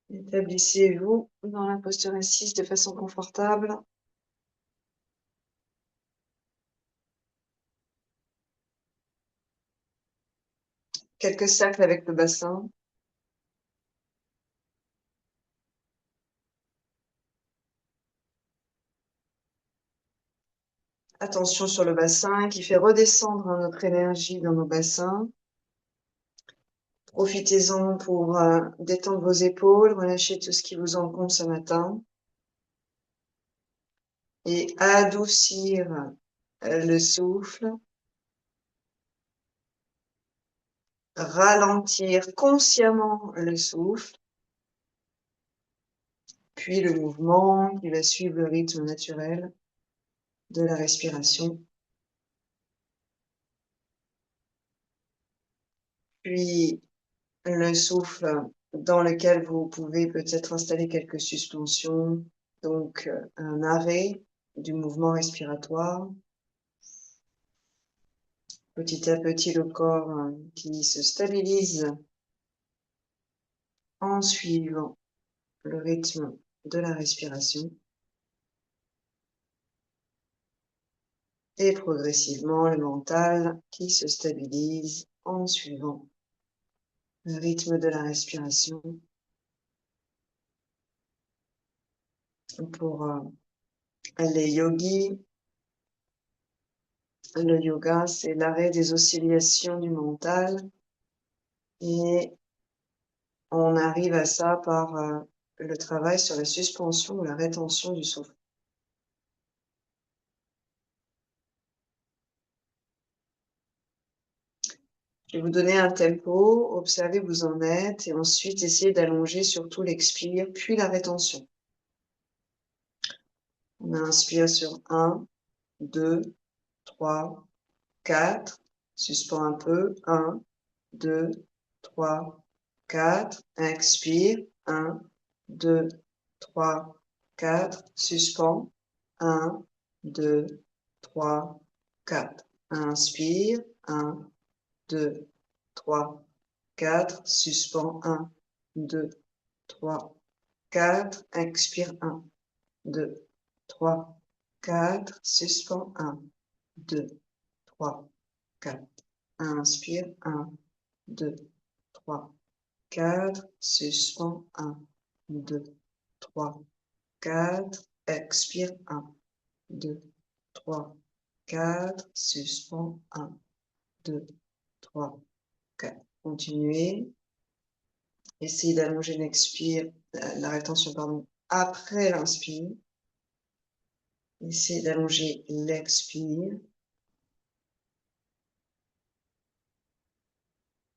Établissez-vous dans la posture assise de façon confortable. Quelques cercles avec le bassin. Attention sur le bassin qui fait redescendre notre énergie dans nos bassins. Profitez-en pour détendre vos épaules, relâcher tout ce qui vous encombre ce matin et adoucir le souffle. Ralentir consciemment le souffle, puis le mouvement qui va suivre le rythme naturel de la respiration. Puis le souffle dans lequel vous pouvez peut-être installer quelques suspensions, donc un arrêt du mouvement respiratoire. Petit à petit, le corps qui se stabilise en suivant le rythme de la respiration. Et progressivement, le mental qui se stabilise en suivant le rythme de la respiration. Pour les yogis, le yoga, c'est l'arrêt des oscillations du mental et on arrive à ça par le travail sur la suspension ou la rétention du souffle. Je vais vous donner un tempo, observez où vous en êtes et ensuite essayez d'allonger surtout l'expire puis la rétention. On inspire sur 1, 2, 3, 4, suspend un peu, 1, 2, 3, 4, expire, 1, 2, 3, 4, suspend, 1, 2, 3, 4, inspire, 1, 2, 3, 4, suspend, 1, 2, 3, 4, expire, 1, 2, 3, 4, suspend, 1, 2, 3, 4. Inspire, 1, 2, 3, 4. Suspend, 1, 2, 3, 4. Expire, 1, 2, 3, 4. Suspend, 1, 2, 3, 4. Continuez. Essayez d'allonger l'expire, la rétention, pardon, après l'inspire. Essayez d'allonger l'expire.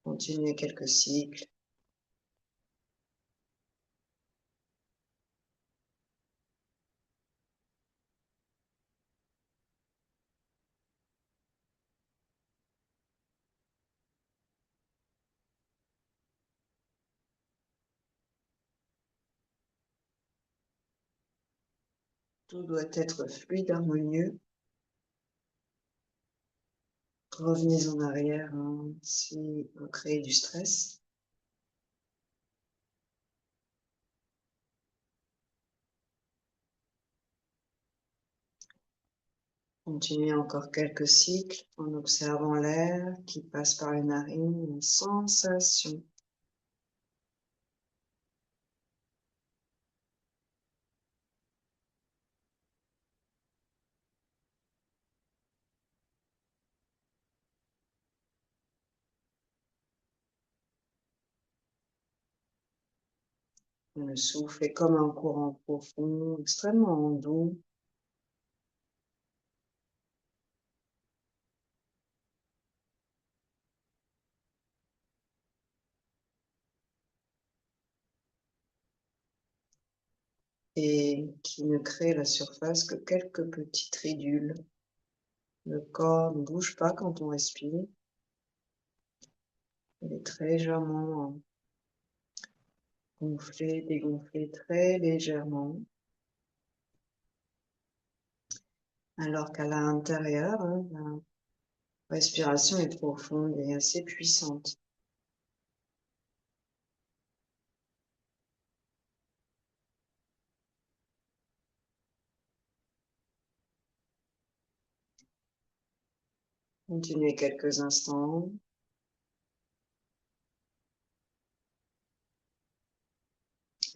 Continuez quelques cycles. Tout doit être fluide, harmonieux. Revenez en arrière si vous créez du stress. Continuez encore quelques cycles en observant l'air qui passe par les narines, les sensations. Le souffle est comme un courant profond, extrêmement doux. Et qui ne crée la surface que quelques petites ridules. Le corps ne bouge pas quand on respire. Il est très légèrement gonflé, dégonflé très légèrement. Alors qu'à l'intérieur, la respiration est profonde et assez puissante. Continuez quelques instants.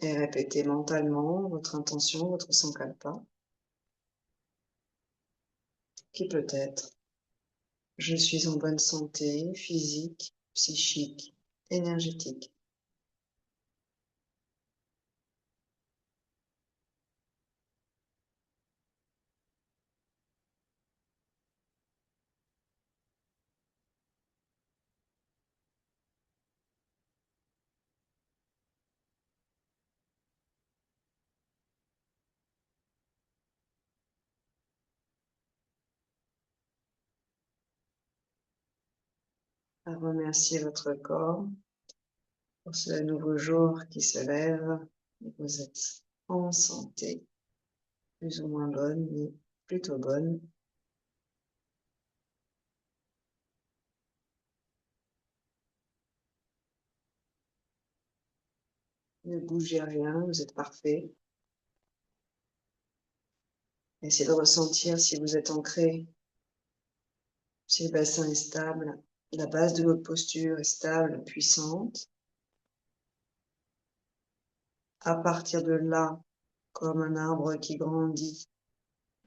Et répétez mentalement votre intention, votre sankalpa, qui peut être: je suis en bonne santé physique, psychique, énergétique. À remercier votre corps pour ce nouveau jour qui se lève. Vous êtes en santé, plus ou moins bonne, mais plutôt bonne. Ne bougez rien, vous êtes parfait. Essayez de ressentir si vous êtes ancré, si le bassin est stable, la base de votre posture est stable, puissante. À partir de là, comme un arbre qui grandit,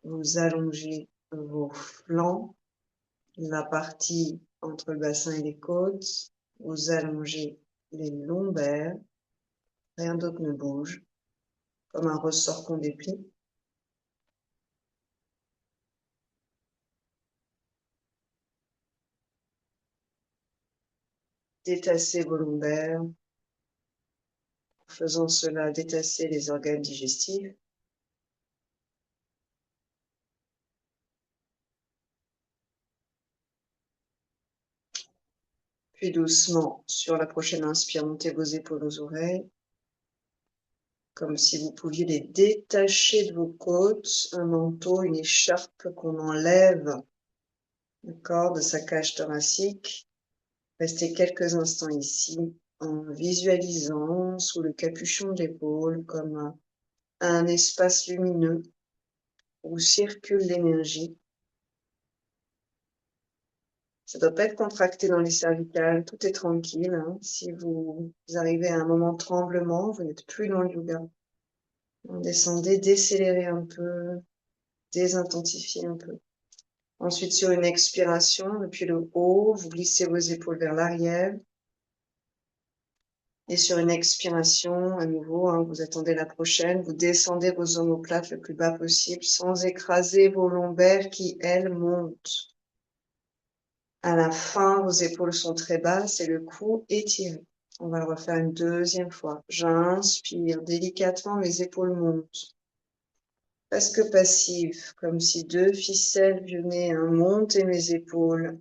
vous allongez vos flancs, la partie entre le bassin et les côtes, vous allongez les lombaires, rien d'autre ne bouge, comme un ressort qu'on déplie. Détassez vos lombaires, en faisant cela, détassez les organes digestifs. Puis doucement, sur la prochaine inspire, montez vos épaules aux oreilles, comme si vous pouviez les détacher de vos côtes, un manteau, une écharpe qu'on enlève, d'accord, de sa cage thoracique. Restez quelques instants ici en visualisant sous le capuchon de l'épaule comme un espace lumineux où circule l'énergie. Ça ne doit pas être contracté dans les cervicales, tout est tranquille. Hein. Si vous arrivez à un moment de tremblement, vous n'êtes plus dans le yoga. Descendez, décélérez un peu, désintensifiez un peu. Ensuite, sur une expiration, depuis le haut, vous glissez vos épaules vers l'arrière. Et sur une expiration, à nouveau, hein, vous attendez la prochaine, vous descendez vos omoplates le plus bas possible sans écraser vos lombaires qui, elles, montent. À la fin, vos épaules sont très basses et le cou étiré. On va le refaire une deuxième fois. J'inspire délicatement, mes épaules montent. Presque passive, comme si deux ficelles venaient monter mes épaules.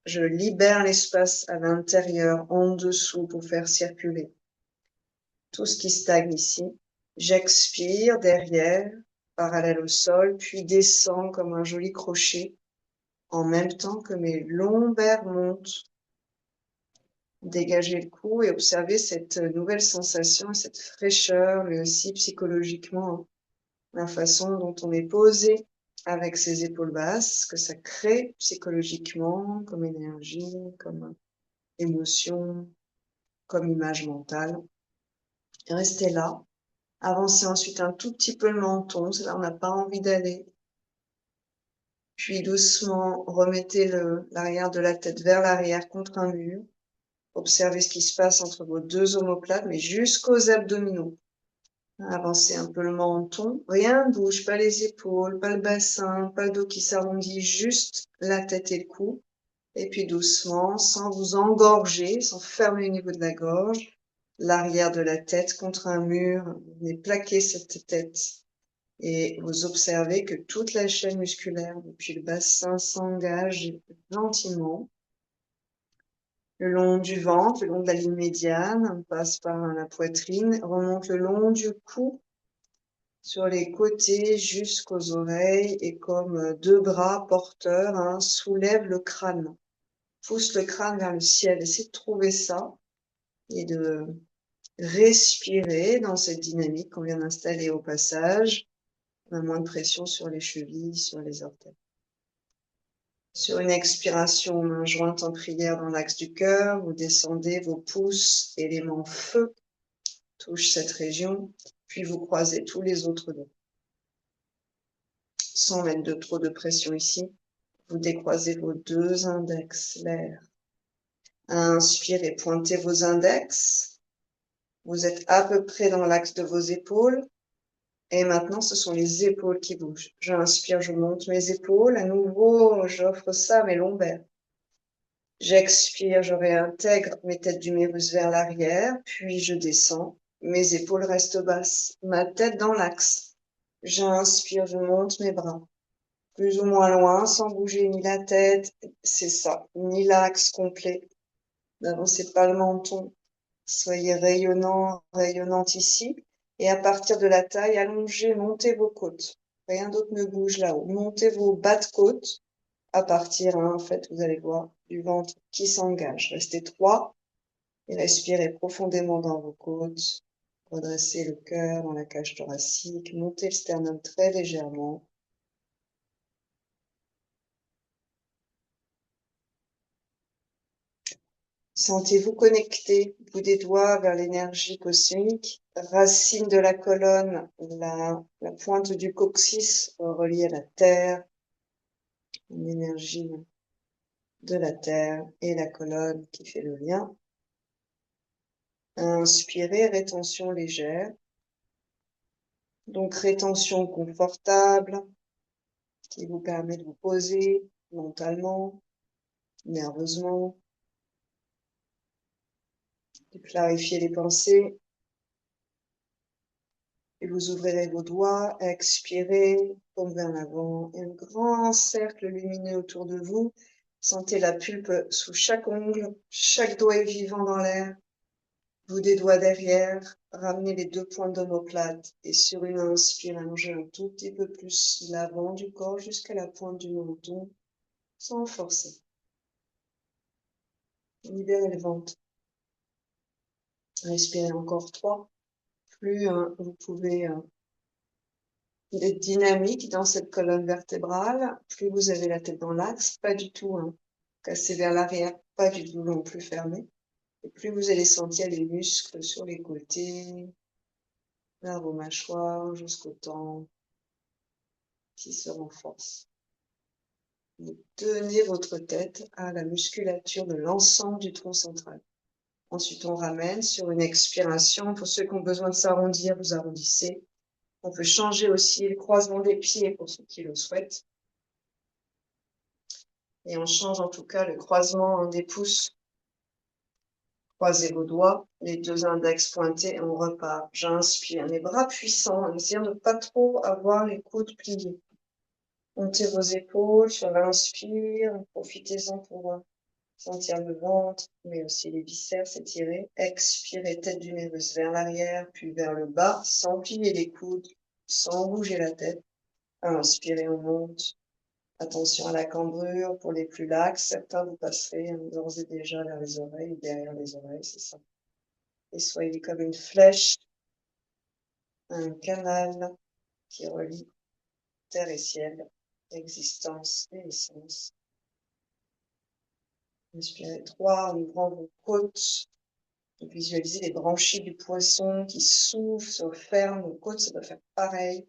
Je libère l'espace à l'intérieur, en dessous, pour faire circuler tout ce qui stagne ici. J'expire derrière, parallèle au sol, puis descends comme un joli crochet, en même temps que mes lombaires montent. Dégagez le cou et observez cette nouvelle sensation, cette fraîcheur, mais aussi psychologiquement, hein, la façon dont on est posé avec ses épaules basses, que ça crée psychologiquement, comme énergie, comme émotion, comme image mentale. Restez là. Avancez ensuite un tout petit peu le menton, c'est là où on n'a pas envie d'aller. Puis doucement, remettez l'arrière de la tête vers l'arrière contre un mur. Observez ce qui se passe entre vos deux omoplates, mais jusqu'aux abdominaux. Avancez un peu le menton. Rien ne bouge, pas les épaules, pas le bassin, pas le dos qui s'arrondit, juste la tête et le cou. Et puis doucement, sans vous engorger, sans fermer au niveau de la gorge, l'arrière de la tête contre un mur. Vous venez plaquer cette tête. Et vous observez que toute la chaîne musculaire, depuis le bassin, s'engage gentiment le long du ventre, le long de la ligne médiane, on passe par la poitrine, remonte le long du cou, sur les côtés jusqu'aux oreilles, et comme deux bras porteurs, hein, soulève le crâne, pousse le crâne vers le ciel. Essayez de trouver ça et de respirer dans cette dynamique qu'on vient d'installer au passage. On a moins de pression sur les chevilles, sur les orteils. Sur une expiration, main jointe en prière dans l'axe du cœur, vous descendez vos pouces, élément feu, touche cette région, puis vous croisez tous les autres doigts. Sans mettre de trop de pression ici, vous décroisez vos deux index, l'air. Inspirez, pointez vos index. Vous êtes à peu près dans l'axe de vos épaules. Et maintenant, ce sont les épaules qui bougent. J'inspire, je monte mes épaules. À nouveau, j'offre ça à mes lombaires. J'expire, je réintègre mes têtes d'humérus vers l'arrière, puis je descends. Mes épaules restent basses, ma tête dans l'axe. J'inspire, je monte mes bras. Plus ou moins loin, sans bouger ni la tête. C'est ça, ni l'axe complet. N'avancez pas le menton. Soyez rayonnant, rayonnante ici. Et à partir de la taille, allongez, montez vos côtes. Rien d'autre ne bouge là-haut. Montez vos bas de côte. À partir, en fait, vous allez voir du ventre qui s'engage. Restez droit et respirez profondément dans vos côtes. Redressez le cœur dans la cage thoracique. Montez le sternum très légèrement. Sentez-vous connecté, bout des doigts vers l'énergie cosmique, racine de la colonne, la pointe du coccyx reliée à la terre, une énergie de la terre et la colonne qui fait le lien. Inspirez, rétention légère. Donc rétention confortable qui vous permet de vous poser mentalement, nerveusement, de clarifier les pensées. Et vous ouvrirez vos doigts, expirez, paume vers l'avant, et un grand cercle lumineux autour de vous. Sentez la pulpe sous chaque ongle, chaque doigt est vivant dans l'air. Vous des doigts derrière, ramenez les deux pointes d'omoplate et sur une inspire, allongez un tout petit peu plus l'avant du corps jusqu'à la pointe du menton, sans forcer. Libérez le ventre. Respirez encore 3. Plus vous pouvez être dynamique dans cette colonne vertébrale, plus vous avez la tête dans l'axe, pas du tout cassé vers l'arrière, pas du tout non plus fermé. Et plus vous allez sentir les muscles sur les côtés, vers vos mâchoires, jusqu'au temple, qui se renforcent. Vous tenez votre tête à la musculature de l'ensemble du tronc central. Ensuite, on ramène sur une expiration. Pour ceux qui ont besoin de s'arrondir, vous arrondissez. On peut changer aussi le croisement des pieds pour ceux qui le souhaitent. Et on change en tout cas le croisement des pouces. Croisez vos doigts, les deux index pointés et on repart. J'inspire, les bras puissants, en essayant de ne pas trop avoir les coudes pliés. Montez vos épaules sur l'inspire, profitez-en pour sentir le ventre, mais aussi les viscères s'étirer. Expirez, tête d'humérus vers l'arrière, puis vers le bas, sans plier les coudes, sans bouger la tête. Inspirez, on monte. Attention à la cambrure pour les plus laxes. Certains vous passerez d'ores et déjà vers les oreilles, derrière les oreilles, c'est ça. Et soyez comme une flèche, un canal qui relie terre et ciel, existence et essence. Inspirez 3, en ouvrant vos côtes. Visualisez les branchies du poisson qui s'ouvrent, se referment. Vos côtes, ça doit faire pareil.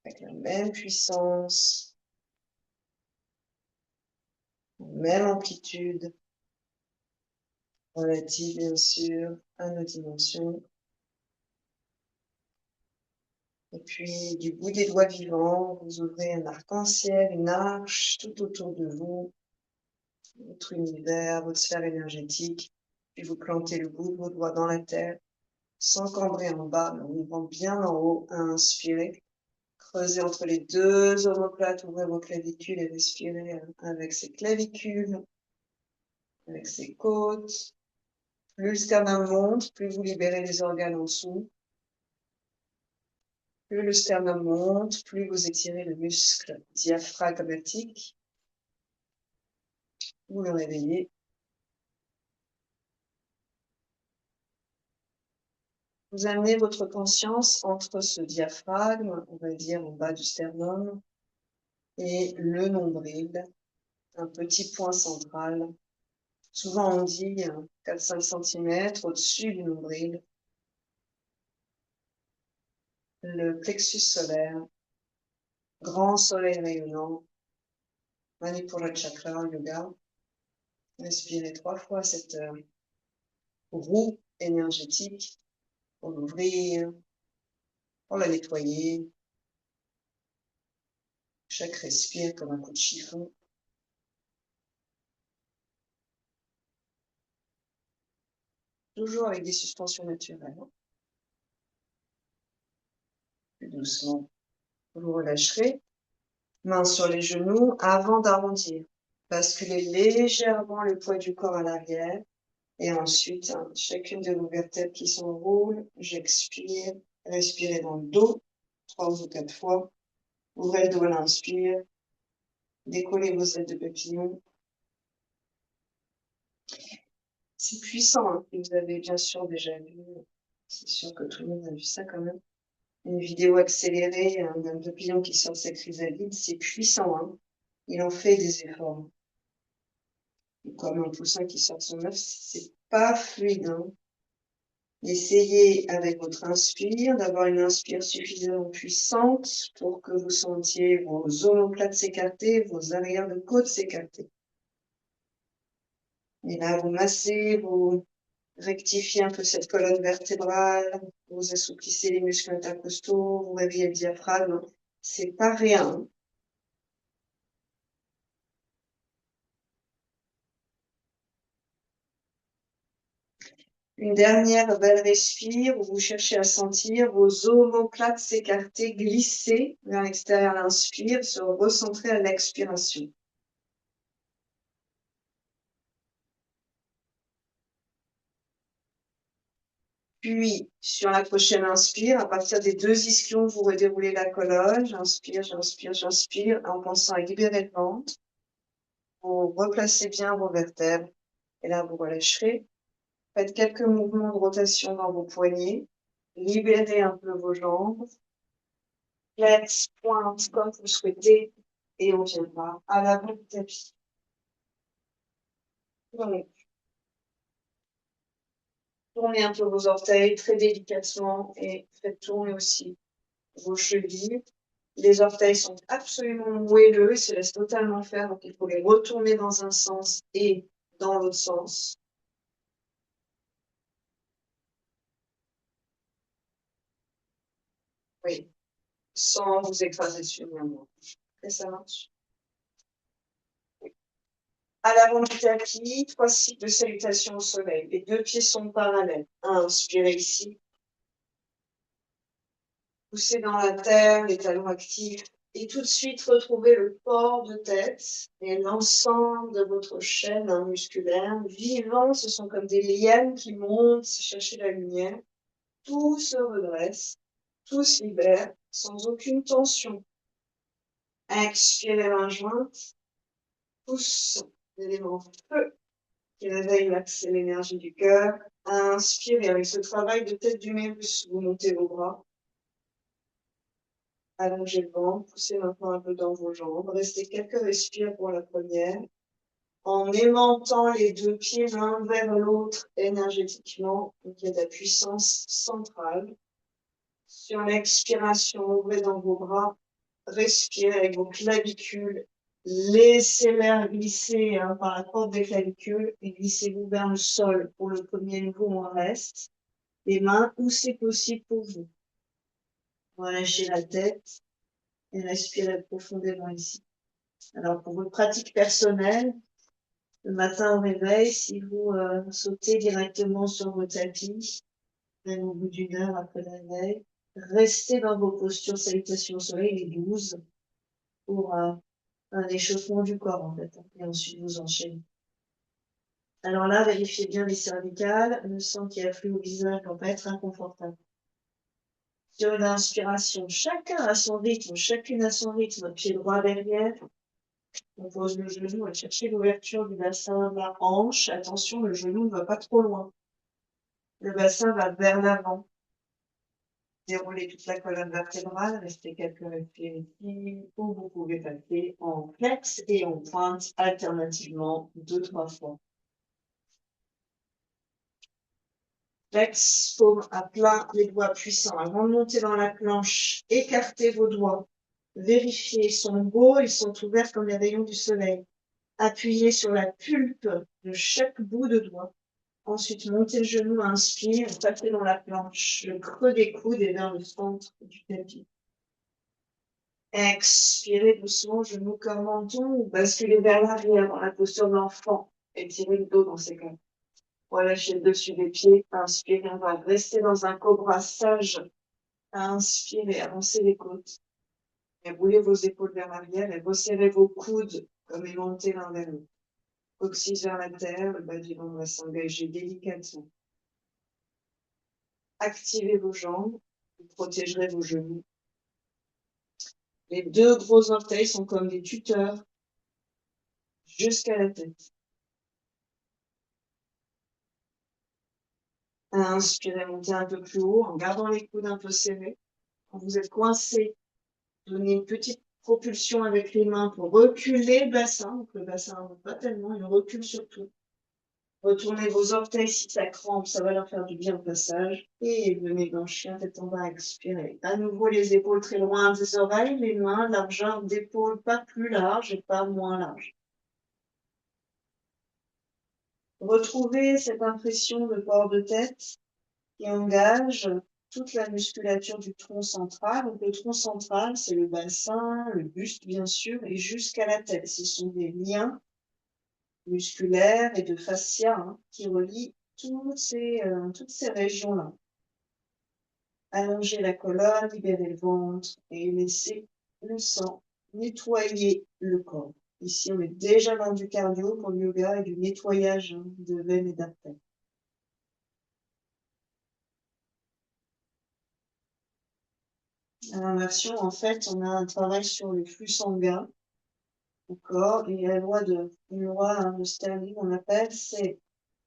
Avec la même puissance, la même amplitude, relative bien sûr à nos dimensions. Et puis, du bout des doigts vivants, vous ouvrez un arc-en-ciel, une arche tout autour de vous, votre univers, votre sphère énergétique. Puis vous plantez le bout de vos doigts dans la terre, sans cambrer en bas, mais en ouvrant bien en haut. Inspirez. Creusez entre les deux omoplates, ouvrez vos clavicules et respirez avec ces clavicules, avec ces côtes. Plus le sternum monte, plus vous libérez les organes en dessous. Plus le sternum monte, plus vous étirez le muscle diaphragmatique. Vous le réveillez. Vous amenez votre conscience entre ce diaphragme, on va dire en bas du sternum, et le nombril, un petit point central. Souvent on dit 4-5 cm au-dessus du nombril. Le plexus solaire, grand soleil rayonnant, Manipura chakra en yoga. Respirez 3 fois cette roue énergétique pour l'ouvrir, pour la nettoyer. Chaque respire comme un coup de chiffon. Toujours avec des suspensions naturelles. Plus doucement, vous relâcherez. Mains sur les genoux avant d'arrondir. Basculez légèrement le poids du corps à l'arrière. Et ensuite, chacune de vos vertèbres qui s'enroulent. J'expire. Respirez dans le dos 3 ou 4 fois. Ouvrez le dos à l'inspire. Décollez vos ailes de papillon. C'est puissant, hein. Vous avez bien sûr déjà vu. C'est sûr que tout le monde a vu ça quand même. Une vidéo accélérée d'un papillon qui sort de sa chrysalide. C'est puissant, hein. Il en fait des efforts. Comme un poussin qui sort de son œuf, c'est pas fluide, hein. Essayez avec votre inspire d'avoir une inspire suffisamment puissante pour que vous sentiez vos omoplates s'écarter, vos arrières de côte s'écarter. Et là, vous massez, vous rectifiez un peu cette colonne vertébrale, vous assouplissez les muscles intercostaux, vous réveillez le diaphragme. C'est pas rien. Une dernière belle respire où vous cherchez à sentir vos omoplates s'écarter, glisser vers l'extérieur à l'inspire, se recentrer à l'expiration. Puis, sur la prochaine inspire, à partir des 2 ischions, vous redéroulez la colonne. J'inspire, j'inspire, j'inspire, en pensant à libérer le ventre. Vous replacez bien vos vertèbres. Et là, vous relâcherez. Faites quelques mouvements de rotation dans vos poignets. Libérez un peu vos jambes. Flex, pointe, comme vous souhaitez. Et on viendra à l'avant du tapis. Tournez un peu vos orteils très délicatement et faites tourner aussi vos chevilles. Les orteils sont absolument moelleux et se laissent totalement faire, donc il faut les retourner dans un sens et dans l'autre sens. Oui, sans vous écraser sur néanmoins. Et ça marche. À l'avant du tapis, 3 cycles de salutation au soleil. Les 2 pieds sont parallèles. Inspirez ici. Poussez dans la terre, les talons actifs. Et tout de suite, retrouvez le port de tête et l'ensemble de votre chaîne musculaire. Vivant, ce sont comme des lianes qui montent chercher la lumière. Tout se redresse, tout se libère, sans aucune tension. Expirez main jointe. Pousse l'élément feu qui réveille l'axe et l'énergie du cœur. Inspirez avec ce travail de tête d'humérus. Vous montez vos bras. Allongez le ventre, poussez maintenant un peu dans vos jambes. Restez quelques respires pour la première. En aimantant les 2 pieds l'un vers l'autre énergétiquement, il y a de la puissance centrale. Sur l'expiration, ouvrez dans vos bras. Respirez avec vos clavicules. Laissez l'air glisser par la corde des clavicules et glissez-vous vers le sol. Pour le premier niveau, on reste. Les mains où c'est possible pour vous. Relâchez la tête et respirez profondément ici. Alors, pour votre pratique personnelle, le matin au réveil, si vous sautez directement sur vos tapis, même au bout d'une heure après le réveil, restez dans vos postures salutations au soleil, les 12, pour un échauffement du corps, en fait. Et ensuite, vous enchaînez. Alors là, vérifiez bien les cervicales. Le sang qui afflue au visage ne va pas être inconfortable. Sur une inspiration, chacun à son rythme, chacune à son rythme, pied droit derrière. On pose le genou, on va chercher l'ouverture du bassin de la hanche. Attention, le genou ne va pas trop loin. Le bassin va vers l'avant. déroulez toute la colonne vertébrale, restez quelques respirs ici, ou vous pouvez passer en flex et en pointe alternativement 2-3 fois. Flex, paume à plat, les doigts puissants. Avant de monter dans la planche, écartez vos doigts. Vérifiez, ils sont beaux, ils sont ouverts comme les rayons du soleil. Appuyez sur la pulpe de chaque bout de doigt. Ensuite, montez le genou, inspire, passez dans la planche. Le creux des coudes est vers le centre du tapis. Expirez doucement, genou, cœur, menton, ou basculez vers l'arrière dans la posture d'enfant. Étirez le dos dans ces cas. Relâchez le dessus des pieds. Inspirez, on va rester dans un cobra sage. Inspirez, avancez les côtes. Et roulez vos épaules vers l'arrière et resserrez vos coudes comme aimantés l'un vers l'autre. Coccyx vers la terre, le bas du ventre va s'engager délicatement. Activez vos jambes, vous protégerez vos genoux. Les deux gros orteils sont comme des tuteurs jusqu'à la tête. Inspirez, montez un peu plus haut en gardant les coudes un peu serrés. Quand vous êtes coincé, donnez une petite propulsion avec les mains pour reculer le bassin. Donc le bassin ne pas tellement, il recule surtout. Retournez vos orteils si ça crampe, ça va leur faire du bien au passage. Et venez dans chien tête en bas, expirer. À nouveau, les épaules très loin des oreilles, les mains, largeur d'épaule pas plus large et pas moins large. Retrouvez cette impression de port de tête qui engage toute la musculature du tronc central. Donc, le tronc central, c'est le bassin, le buste, bien sûr, et jusqu'à la tête. Ce sont des liens musculaires et de fascia qui relient toutes ces régions-là. Allongez la colonne, libérez le ventre et laissez le sang nettoyer le corps. Ici, on est déjà dans du cardio pour le yoga et du nettoyage de veines et d'artères. À l'inversion, en fait, on a un travail sur le flux sanguin au corps et la loi de Sterling, on appelle, c'est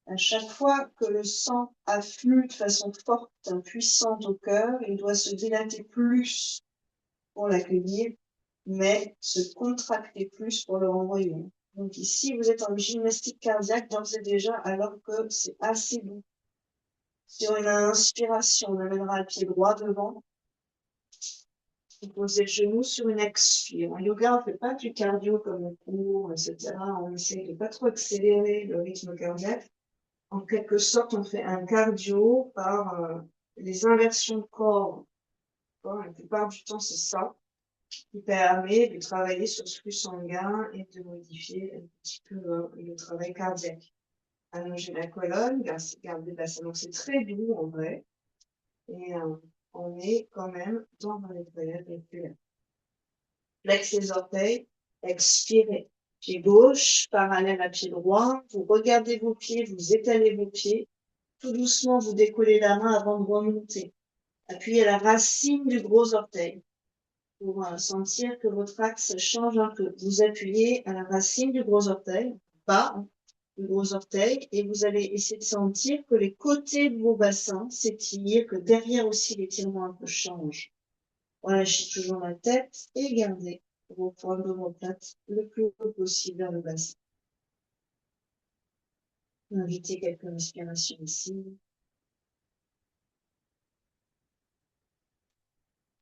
à chaque fois que le sang afflue de façon forte, puissante au cœur, il doit se dilater plus pour l'accueillir, mais se contracter plus pour le renvoyer. Donc ici, vous êtes en gymnastique cardiaque d'ores et déjà, alors que c'est assez doux. Sur une inspiration, on amènera le pied droit devant. Vous posez le genou sur une expire. En yoga, on ne fait pas du cardio comme on court, etc. On essaie de pas trop accélérer le rythme cardiaque. En quelque sorte, on fait un cardio par les inversions de corps. La plupart du temps, c'est ça qui permet de travailler sur ce flux sanguin et de modifier un petit peu le travail cardiaque. Allonger la colonne, garder le bassin. Donc, c'est très doux en vrai. Et on est quand même dans un nettoyage musculaire. Flexez les orteils, expirez. Pied gauche, parallèle à pied droit. Vous regardez vos pieds, vous étalez vos pieds. Tout doucement, vous décollez la main avant de remonter. Appuyez la racine du gros orteil pour sentir que votre axe change un peu. Vous appuyez à la racine du gros orteil, bas du gros orteil, et vous allez essayer de sentir que les côtés de vos bassins s'étirent, que derrière aussi l'étirement un peu change. Relâchez toujours la tête et gardez vos points d'omoplate le plus haut possible vers le bassin. Invitez quelques respirations ici.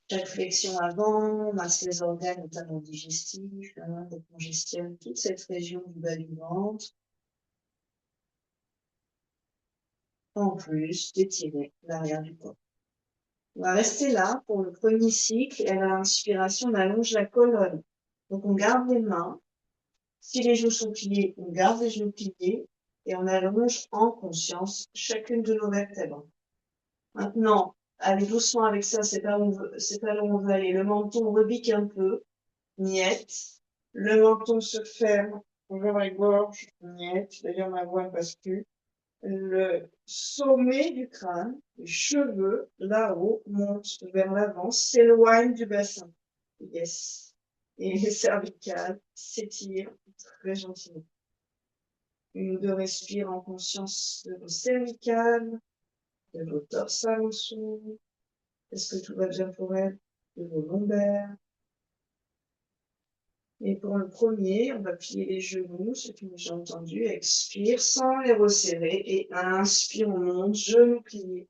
Chaque flexion avant masse les organes, notamment digestifs, décongestionne toute cette région du bas du ventre. En plus d'étirer l'arrière du corps. On va rester là pour le premier cycle et à l'inspiration, on allonge la colonne. Donc, on garde les mains. Si les genoux sont pliés, on garde les genoux pliés et on allonge en conscience chacune de nos vertèbres. Maintenant, allez doucement avec ça, c'est pas là où on veut aller. Le menton rebique un peu, miette. Le menton se ferme, ouvre la gorge, miette. D'ailleurs, ma voix ne passe plus. Le sommet du crâne, les cheveux, là-haut, montent vers l'avant, s'éloignent du bassin. Yes. Et les cervicales s'étirent très gentiment. Une ou deux respires en conscience de vos cervicales, de vos dorsales en dessous. Est-ce que tout va bien pour elle? De vos lombaires. Et pour le premier, on va plier les genoux, ce que j'ai entendu. Expire sans les resserrer. Et inspire, on monte, genoux pliés.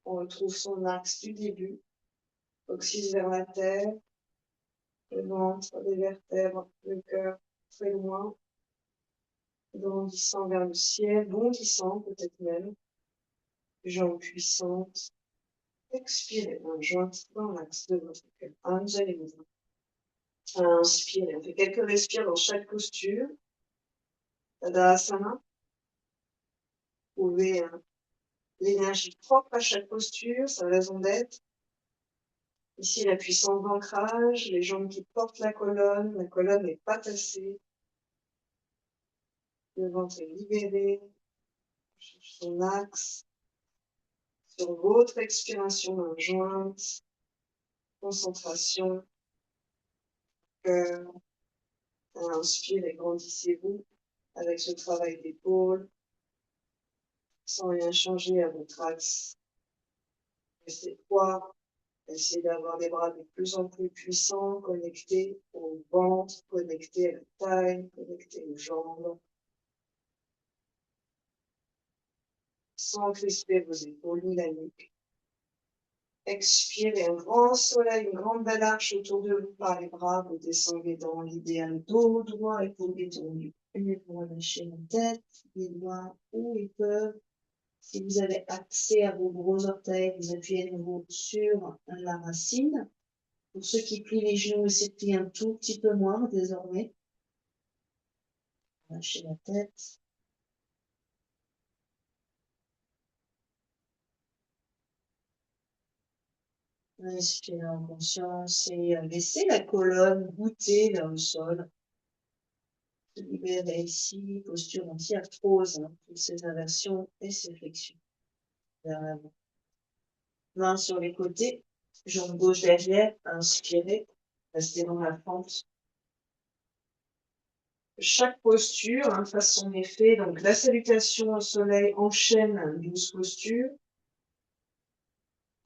On retrouve son axe du début. Coccyx vers la terre. Le ventre, les vertèbres, le cœur très loin. Grandissant vers le ciel, bondissant peut-être même. Jambes puissantes. Expirez, main jointe dans l'axe de votre cœur. Angelez-vous. Inspirez. On fait quelques respires dans chaque posture. Tadasana. Vous pouvez l'énergie propre à chaque posture, sa raison d'être. Ici, la puissance d'ancrage, les jambes qui portent la colonne n'est pas tassée. Le ventre est libéré. Son axe. Sur votre expiration, main jointe. Concentration. Cœur. Inspirez, grandissez-vous avec ce travail d'épaule. Sans rien changer à votre axe. Restez droit. Essayez d'avoir des bras de plus en plus puissants, connectés au ventre, connectés à la taille, connectés aux jambes. Sans crisper vos épaules ni la nuque. Expirez un grand soleil, une grande belle arche autour de vous par les bras. Vous descendez dans l'idéal dos droit, épaules détendues. Et vous relâchez la tête, les doigts où ils peuvent. Si vous avez accès à vos gros orteils, vous appuyez à nouveau sur la racine. Pour ceux qui plient les genoux, essayez de plier un tout petit peu moins désormais. Lâchez la tête. Inspirez en conscience et laissez la colonne goûter vers le sol. Se libérer ici, posture anti-arthrose, toutes ces inversions et ces flexions. Vers l'avant. Main sur les côtés, jambe gauche derrière, inspirez, restez dans la fente. Chaque posture fasse son effet. Donc la salutation au soleil enchaîne 12 postures.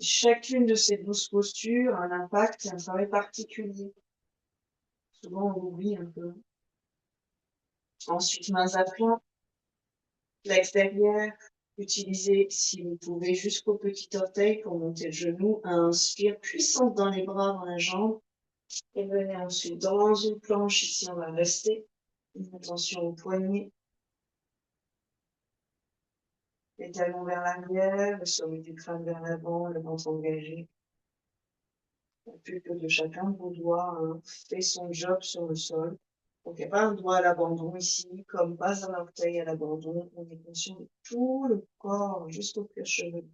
Chacune de ces 12 postures a un impact et un travail particulier. Souvent, on oublie un peu. Ensuite, mains à plat, flex derrière. Utilisez, si vous pouvez, jusqu'au petit orteil pour monter le genou. Inspire, puissance dans les bras, dans la jambe. Et venez ensuite dans une planche. Ici, on va rester. Attention aux poignets. Les talons vers l'arrière, le sommet du crâne vers l'avant, le ventre engagé. La pupille de chacun de vos doigts fait son job sur le sol. Donc, il n'y a pas un doigt à l'abandon ici, comme pas un orteil à l'abandon. On est conscient de tout le corps jusqu'au cuir chevelu.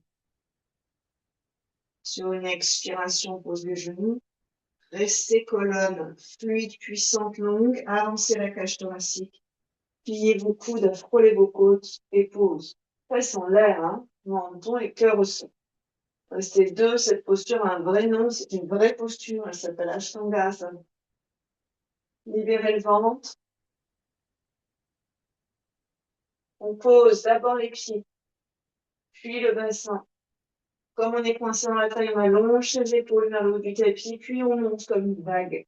Sur une expiration, posez les genoux. Restez colonne fluide, puissante, longue. Avancez la cage thoracique. Pliez vos coudes, frôlez vos côtes et pause. Fesses en l'air, menton et cœur au sol. Restez deux, cette posture a un vrai nom, c'est une vraie posture, elle s'appelle Ashtangasana. Libérez le ventre. On pose d'abord les pieds, puis le bassin. Comme on est coincé dans la taille, on allonge les épaules vers le haut du tapis, puis on monte comme une vague.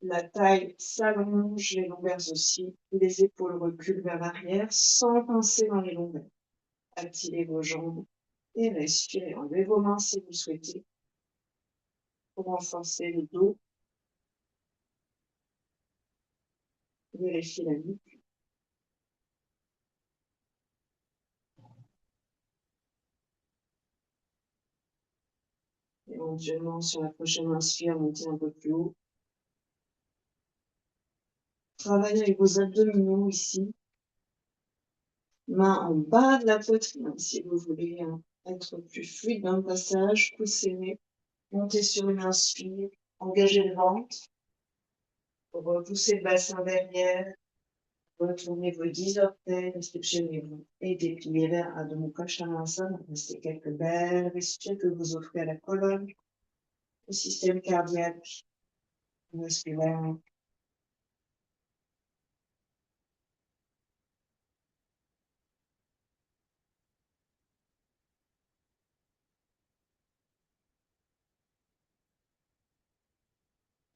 La taille s'allonge, les lombaires aussi, les épaules reculent vers l'arrière sans pincer dans les lombaires. Activez vos jambes et respirez. Enlevez vos mains si vous souhaitez pour renforcer le dos. Vérifiez la nuque. Éventuellement, sur la prochaine inspire, montez un peu plus haut. Travaillez avec vos abdominaux ici. Main en bas de la poitrine, si vous voulez être plus fluide dans le passage. Coude serré. Montez sur une inspire. Engagez le ventre. Repoussez le bassin derrière. Retournez vos 10 orteils. Réceptionnez-vous. Et dépliez vers Adho Mukha Svanasana. Restez quelques belles respirations que vous offrez à la colonne, au système cardiaque. Respirez.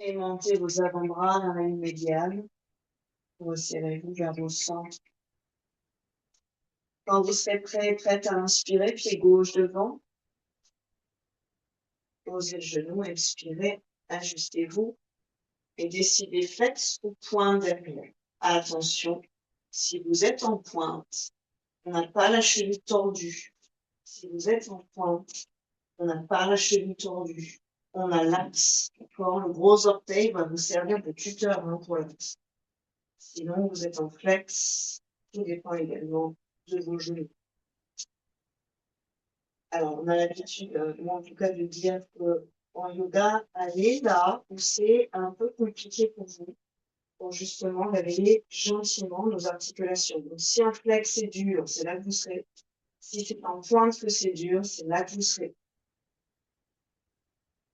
Aimantez vos avant-bras vers la ligne médiane. Resserrez-vous vers vos centres. Quand vous serez prêt, prête à inspirer, pied gauche devant. Posez le genou, expirez, ajustez-vous et décidez flex ou point derrière. Attention, si vous êtes en pointe, on n'a pas la cheville tordue. Si vous êtes en pointe, on n'a pas la cheville tordue. On a l'axe, d'accord? Le gros orteil va vous servir de tuteur pour l'axe. Sinon, vous êtes en flex. Tout dépend également de vos genoux. Alors, on a l'habitude, moi en tout cas, de dire qu'en yoga, allez là où c'est un peu compliqué pour vous, pour justement réveiller gentiment nos articulations. Donc, si un flex c'est dur, c'est là que vous serez. Si c'est en pointe que c'est dur, c'est là que vous serez.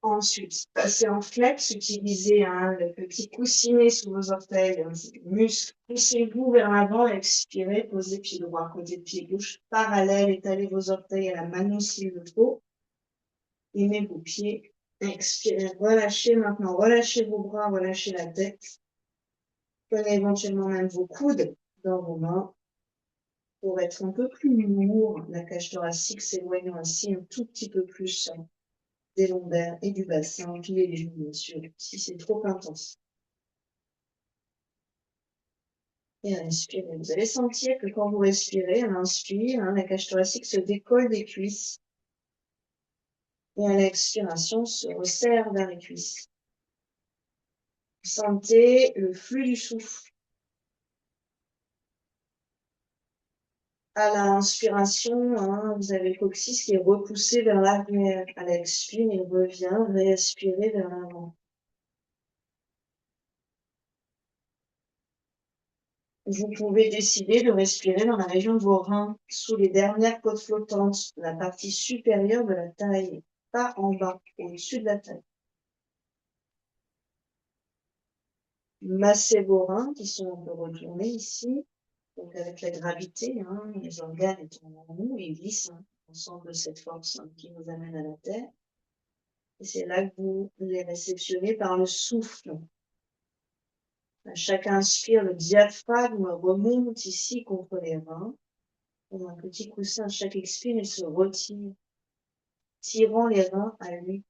Ensuite, passez en flex, utilisez le petit coussinet sous vos orteils, muscle, poussez-vous vers l'avant, expirez, posez pied droit, côté de pied gauche, parallèle, étalez vos orteils à la mano s'il le faut, et mettez vos pieds, expirez, relâchez maintenant, relâchez vos bras, relâchez la tête, prenez éventuellement même vos coudes dans vos mains, pour être un peu plus lourd, la cage thoracique s'éloignant ainsi un tout petit peu plus des lombaires et du bassin, oubliez les genoux bien sûr, si c'est trop intense. Et inspirez. Vous allez sentir que quand vous respirez, à l'inspire, la cage thoracique se décolle des cuisses. Et à l'expiration, se resserre vers les cuisses. Vous sentez le flux du souffle. À l'inspiration, vous avez le coccyx qui est repoussé vers l'arrière. À l'expire, il revient, réaspirer vers l'avant. Vous pouvez décider de respirer dans la région de vos reins, sous les dernières côtes flottantes, la partie supérieure de la taille, pas en bas, au-dessus de la taille. Massez vos reins qui sont un peu retournés ici, donc avec la gravité, les organes étant en nous, ils glissent ensemble de cette force qui nous amène à la terre. Et c'est là que vous les réceptionnez par le souffle. À chaque inspire, le diaphragme remonte ici contre les reins. Comme un petit coussin, à chaque expire, il se retire, tirant les reins à lui.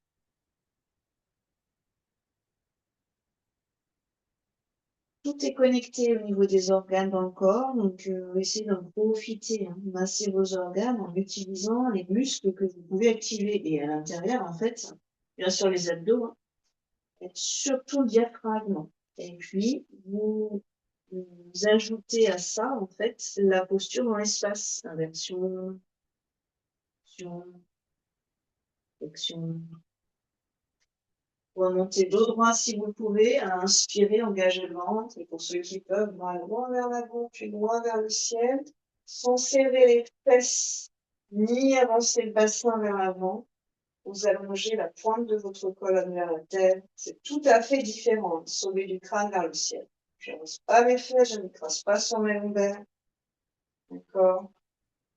Tout est connecté au niveau des organes dans le corps, donc essayez d'en profiter, masser vos organes en utilisant les muscles que vous pouvez activer. Et à l'intérieur, en fait, bien sûr les abdos, et surtout le diaphragme. Et puis, vous ajoutez à ça, en fait, la posture dans l'espace. Inversion, flexion. Remontez dos droit si vous pouvez, à inspirer, engagez le ventre, et pour ceux qui peuvent, bras droit vers l'avant, puis droit vers le ciel, sans serrer les fesses, ni avancer le bassin vers l'avant. Vous allongez la pointe de votre colonne vers la terre. C'est tout à fait différent, sauver du crâne vers le ciel. Je n'avance pas mes fesses, je n'écrase pas sur mes lombaires. D'accord?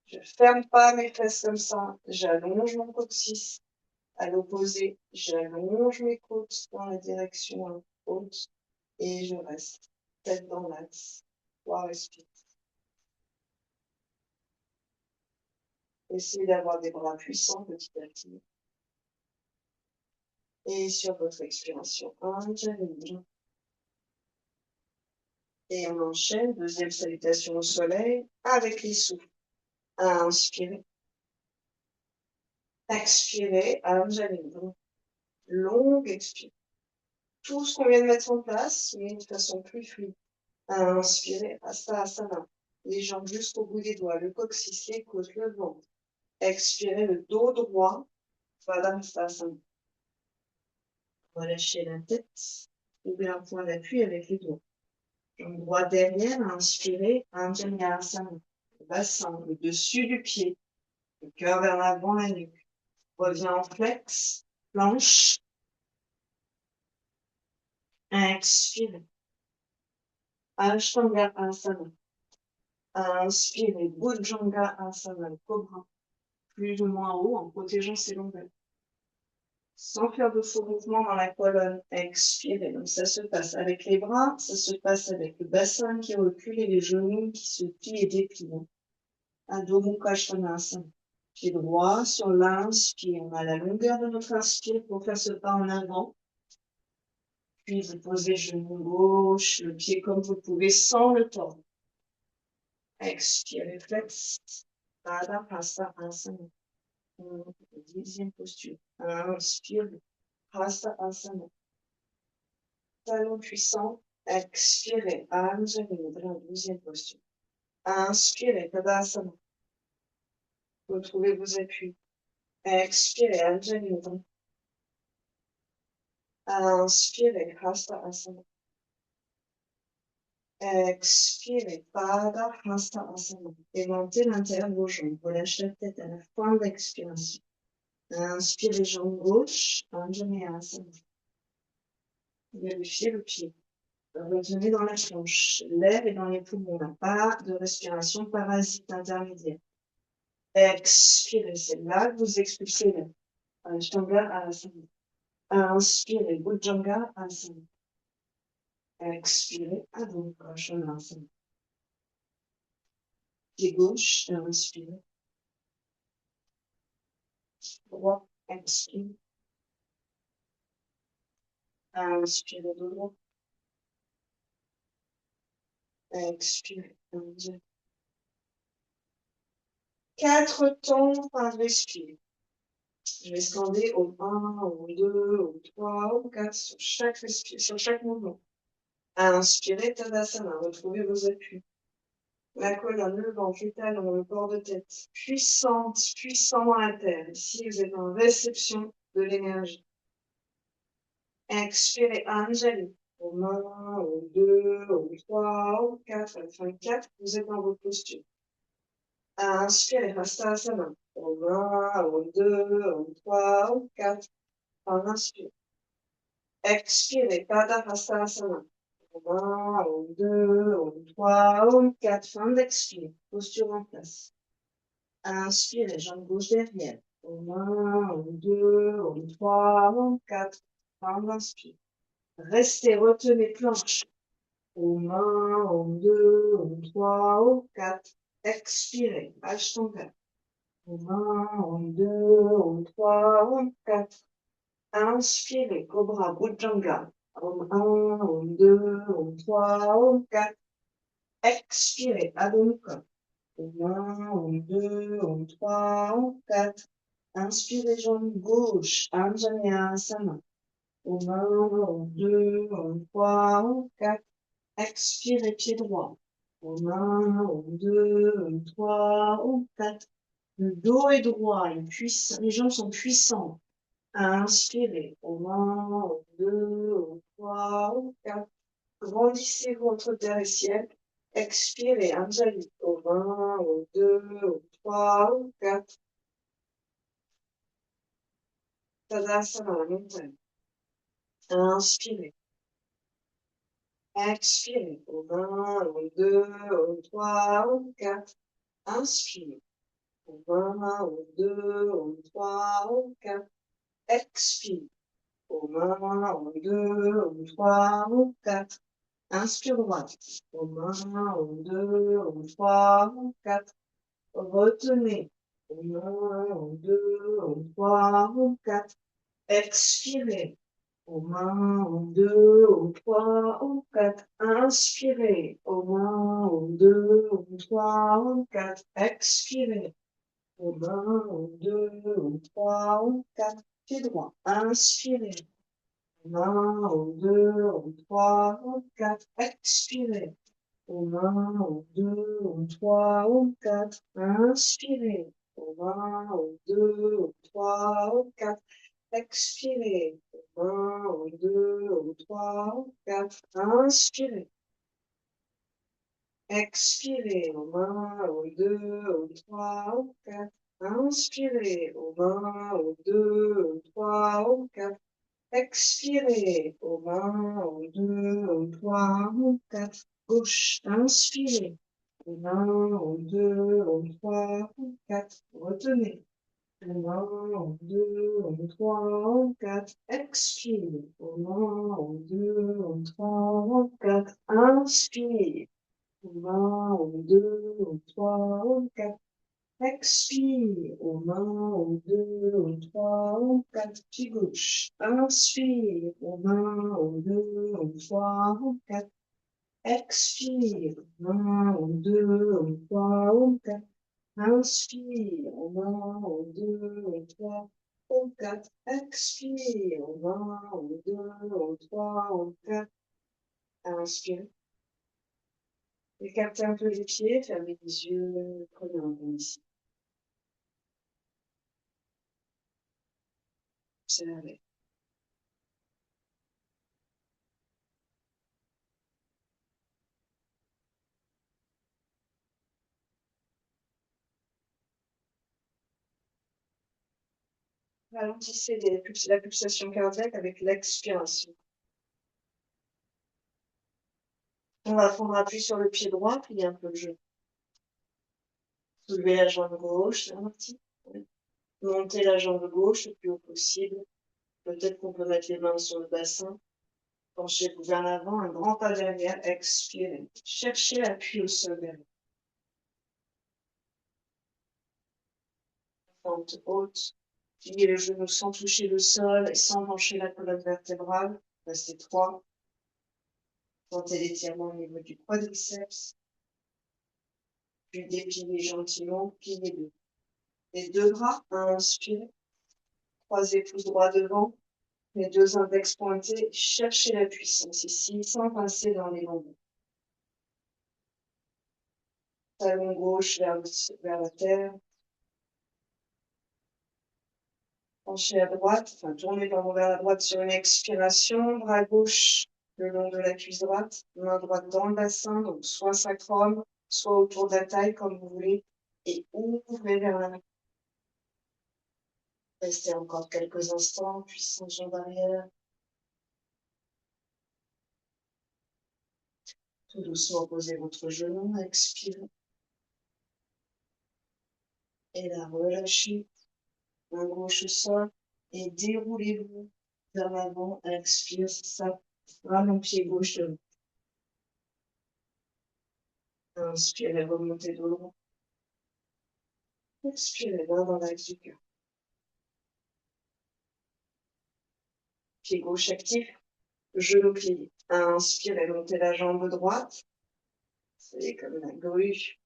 Je ferme pas mes fesses comme ça, j'allonge mon coccyx. À l'opposé, j'allonge mes côtes dans la direction haute et je reste tête dans l'axe. 3 respire. Essayez d'avoir des bras puissants petit à petit. Et sur votre expiration, Anjali. Et on enchaîne, deuxième salutation au soleil, avec les souffles. Inspirez. Expirez, Anjali. Longue expire. Tout ce qu'on vient de mettre en place, mais de façon plus fluide. Inspirez, Hasta Asana. Les jambes jusqu'au bout des doigts, le coccyx, les côtes, le ventre. Expirez le dos droit, Svanasana. Relâchez la tête, ouvrez un point d'appui avec les doigts. Jambe droite derrière, inspirez, Anjaneyasana. Le bassin, le dessus du pied, le cœur vers l'avant, la nuque. Reviens en flex, planche. Expirez. Ashtanga Asana. Inspirez, Bhujanga Asana, le cobra. Plus ou moins haut en protégeant ses lombaires. sans faire de faux mouvements dans la colonne. Expirez. Donc, ça se passe avec les bras, ça se passe avec le bassin qui recule et les genoux qui se plient et déplient. Adho Mukha Svanasana. Pied droit sur l'inspire. On a la longueur de notre inspire pour faire ce pas en avant. Puis vous posez genou gauche, le pied comme vous pouvez sans le tordre. Expirez, flex. Pada Hasta Asana. 10e posture. Inspire. Hasta Asana. Talon puissant. Expirez. Anjali Mudra, 12e posture. Inspirez. Tadasana. Retrouvez vos appuis. Expirez. Anjali Mudra. Inspirez. Hasta Asana. Expirez. Pada Hasta Asana. Aimantez l'intérieur de vos jambes. Relâchez la tête à la fin de l'expiration. Inspirez jambe gauche. Anjali Asana. Vérifiez le pied. Retenez dans la planche. L'air est dans les poumons. On n'a pas de respiration parasite intermédiaire. Expirez. C'est là que vous expulsez l'air. Ashtanga Asana. Inspirez. Bhujanga Asana. Expirez. Adho Mukha Svanasana. Pied gauche. Inspirez. Droit. Expire. Inspirez de droit. Expirez. 4 temps par respire. Je vais scander au 1, au 2, au 3, au 4 sur chaque mouvement. Inspirez, Tadasana, retrouvez vos appuis. La colonne, le ventre, les talons, le corps de tête. Puissante, puissant dans la terre. Ici, vous êtes en réception de l'énergie. Expirez, Anjali. Au 1, au 2, au 3, au 4. À la fin 4, vous êtes dans votre posture. Inspirez, Hastasana. Au 1, au 2, au 3, au 4. En inspire. Expirez, Pada Hastasana. Au 1, au 2, au 3, au 4. Fin d'expire. Posture en place. Inspirez, jambe gauche derrière. Au 1, au 2, au 3, au 4. Fin d'inspire. Restez, retenez planche. Au 1, au 2, au 3, au 4. Expirez, Ashtanga. Au 1, au 2, au 3, au 4. Inspirez, Cobra, Bhujanga. Au 1, au 2, au 3, au 4. Expirez, Adho Mukha. Au 1, au 2, au 3, au 4. Inspirez, jambe gauche, Anjaneyasana. Au 1, au 2, au 3, au 4. Expirez, pied droit. Au 1, au 2, au 3, au 4. Le dos est droit, les jambes sont puissantes. Inspirez. Au 1, au 2, au 3, au 4. Grandissez votre terre et ciel. Expirez. Anjali. Au 1, au 2, au 3, au 4. Tadasana, la montagne. Inspirez. Expirez. Au 1, au 2, au 3, au 4. Inspirez. Au 1, au 2, au 3, au 4. Expire. Au 1, au 2, au 3, au 4. Inspire droite. Au 1, au 2, au 3, au 4. Retenez. Au 1, au 2, au 3, au 4. Expirez. Au 1, au 2, au 3, au 4. Inspirez. Au 1, au 2, au 3, au 4. Expirez. Au 1, au 2, au 3, au 4. Pied droit. Inspirez. Au 1, au 2, au 3, au 4. Expirez. Au 1, au 2, au 3, au 4. Inspirez. Au 1, au 2, au 3, au 4. Expirez. Au 1, au 2, au 3, au 4. Inspirez. Expirez. Au 1, au 2, au 3, au 4. Inspirez. Au 1, au 2, au 3, au 4. Expirez. Au 1, au 2, au 3, au 4. Gauche. Inspirez. Au 1, au 2, au 3, au 4. Retenez. 1, 2, 3, 4. Expire. 1, 2, 3, 4. Inspire. 1, 2, 3, 4. Expire. 1, 2, 3, 4. Pied gauche. Inspire. 1, 2, 3, 4. Expire. 1, 2, 3, 4. Inspire, 1, 2, 3, 4. Expire, 1, 2, 3, 4. Inspire. Écartez un peu les pieds, fermez les yeux, prenez un bon ici. Observez. Ralentissez la pulsation cardiaque avec l'expiration. On va prendre appui sur le pied droit, plier un peu le genou. Soulevez la jambe gauche, l'amorti. Montez la jambe gauche le plus haut possible. Peut-être qu'on peut mettre les mains sur le bassin. Penchez-vous vers l'avant, un grand pas derrière, expirez. Cherchez l'appui au sol derrière. Pente haute. Pliez le genou sans toucher le sol et sans pencher la colonne vertébrale. Restez 3. Sentez l'étirement au niveau du quadriceps. Puis dépliez gentiment, pliez-le. Les deux bras, inspirez. Croisez pouces droit devant. Les deux index pointés. Cherchez la puissance ici, sans passer dans les longs. Talon gauche vers la terre. Penchez à droite, enfin tournez pardon vers la droite sur une expiration, bras gauche le long de la cuisse droite, main droite dans le bassin, donc soit sacrum, soit autour de la taille comme vous voulez, et ouvrez vers la main. Restez encore quelques instants, puissance jambe arrière. Tout doucement posez votre genou, expirez. Et là, relâchez. Main gauche au sol et déroulez-vous vers l'avant, expire, c'est ça. Vraiment pied gauche devant. Inspirez, remontez de loin. Expirez, main dans l'axe du cœur. Pied gauche actif, genou plié. Inspirez, montez la jambe droite. C'est comme la grue.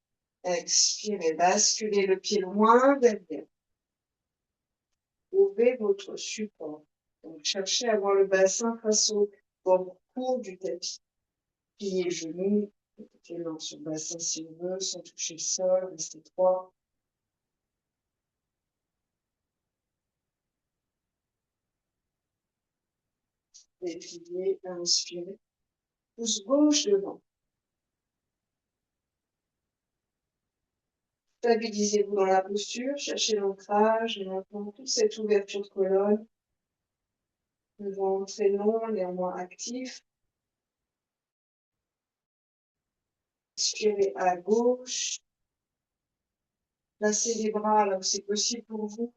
Expirez, basculez le pied loin derrière. Ouvrez votre support. Donc, cherchez à avoir le bassin face au bord court du tapis. Pliez le genou, mettez les mains sur le bassin si vous voulez, sans toucher le sol, restez 3. Dépliez, inspirez. Pouce gauche devant. Stabilisez-vous dans la posture, cherchez l'ancrage et maintenant toute cette ouverture de colonne. Le ventre est long, néanmoins actif. Expirez à gauche. Placez les bras là où c'est possible pour vous.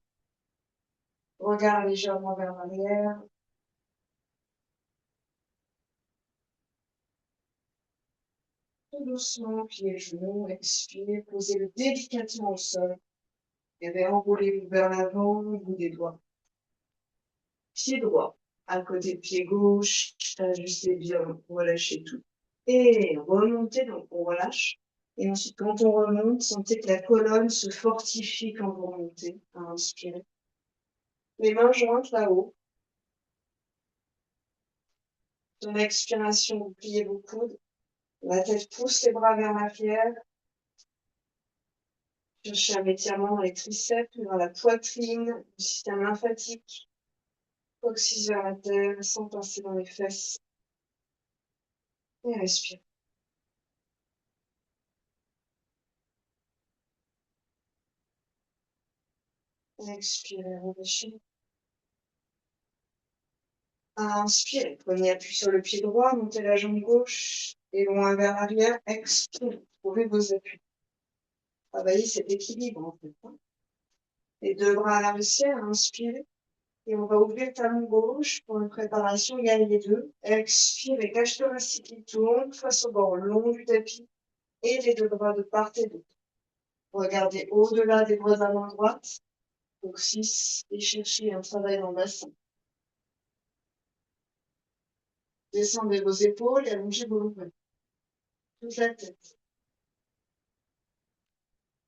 Regard légèrement vers l'arrière. Tout doucement, pliez le genou, expirez, posez-le délicatement au sol. Et réenroulez-vous vers l'avant, au bout des doigts. Pied droit, à côté de pied gauche, ajustez bien, relâchez tout. Et remontez, donc on relâche. Et ensuite, quand on remonte, sentez que la colonne se fortifie quand vous remontez. Inspirez. Les mains jointes là-haut. Sur l'expiration, vous pliez vos coudes. La tête pousse les bras vers l'arrière. Cherchez un étirement dans les triceps, dans la poitrine, le système lymphatique. Coccyx vers la terre, sans passer dans les fesses. Et respire. Expirez, relâchez. Inspirez, prenez appui sur le pied droit, montez la jambe gauche et loin vers l'arrière. Expirez, trouvez vos appuis. Travaillez cet équilibre en fait. Les deux bras vers le ciel, inspirez. Et on va ouvrir le talon gauche pour une préparation guerrier 2. Expire et cache thoracique qui tourne face au bord long du tapis et les deux bras de part et d'autre. Regardez au-delà des bras à main droite pour 6 et cherchez un travail dans le bassin. Descendez vos épaules et allongez vos lombaires. Toute la tête.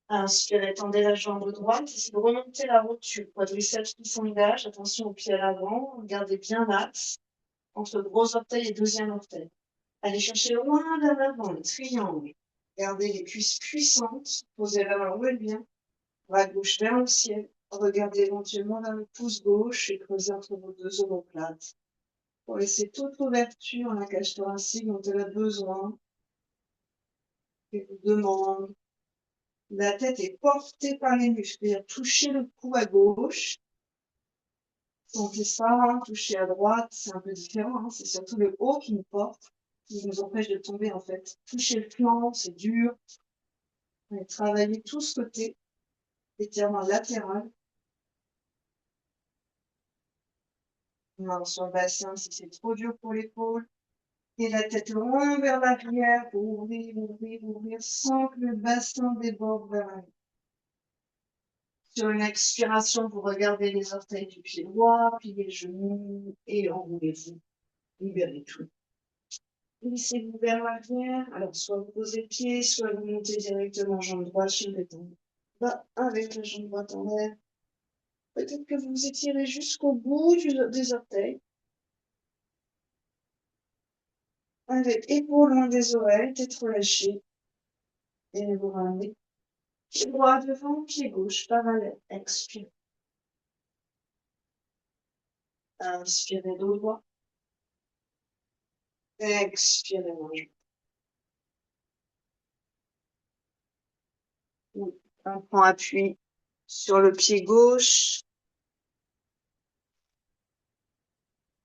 Inspirez, tendez la jambe droite, essayez de remonter la rotule. Quadriceps qui s'engage, attention au pied à l'avant, regardez bien l'axe entre le gros orteil et deuxième orteil. Allez chercher loin vers l'avant, le triangle. Gardez les cuisses puissantes, posez la main où elle vient, bras gauche vers le ciel. Regardez éventuellement vers le pouce gauche et creusez entre vos deux omoplates. Pour laisser toute l'ouverture à la cage thoracique dont elle a besoin, et vous demande. La tête est portée par les muscles, c'est-à-dire toucher le cou à gauche. Sentez ça, hein, toucher à droite, c'est un peu différent, hein, c'est surtout le haut qui nous porte, qui nous empêche de tomber en fait. Toucher le flanc, c'est dur. On va travailler tout ce côté, étirement latéral. Main sur le bassin si c'est trop dur pour l'épaule. Et la tête loin vers l'arrière pour ouvrir, ouvrir, ouvrir sans que le bassin déborde vers l'arrière. Sur une expiration, vous regardez les orteils du pied droit, pliez les genoux et enroulez-vous. Libérez tout. Glissez-vous vers l'arrière. Alors, soit vous posez le pied, soit vous montez directement jambe droite sur le béton. Bas avec la jambe droite en l'air. Peut-être que vous vous étirez jusqu'au bout des orteils. Avec épaules loin des oreilles, tête relâchée. Et vous ramenez. Pied droit devant, pied gauche, parallèle. Expirez. Inspirez dos droit. Expirez, mange. On prend appui sur le pied gauche.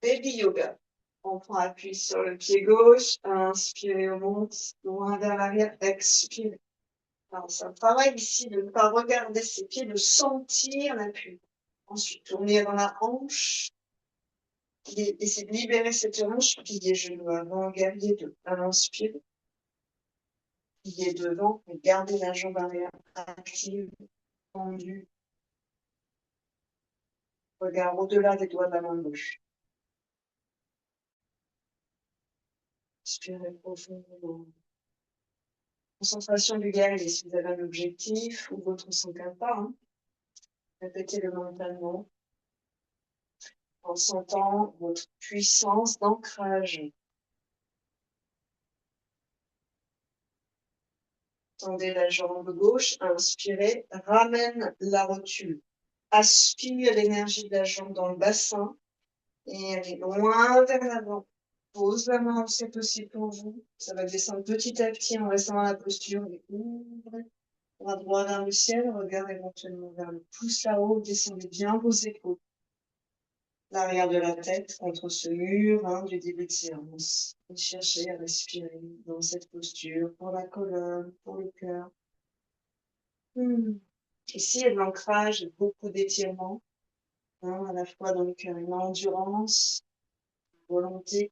Baby yoga. On prend appui sur le pied gauche. Inspirez, on monte loin vers l'arrière. Expirez. Alors, c'est un travail ici de ne pas regarder ses pieds, de sentir l'appui. Ensuite, tournez dans la hanche. Essayez de libérer cette hanche. Pliez genoux avant, guerrier 2. Inspire. Pliez devant et gardez la jambe arrière active, tendue. Regard au-delà des doigts de la main gauche. Inspirez profondément. Concentration du guerrier, si vous avez un objectif ou votre s'en pas, hein. Répétez-le mentalement en sentant votre puissance d'ancrage. Tendez la jambe gauche, inspirez, ramène la rotule. Aspire l'énergie de la jambe dans le bassin et allez loin vers l'avant. Pose la main où c'est possible pour vous. Ça va descendre petit à petit en restant dans la posture. Et ouvrez. Bras droit vers le ciel, regard éventuellement vers le pouce là-haut. Descendez bien vos épaules. L'arrière de la tête contre ce mur du début de séance. Et cherchez à respirer dans cette posture pour la colonne, pour le cœur. Ici, il y a de l'ancrage, beaucoup d'étirements, à la fois dans le cœur, une endurance, volonté,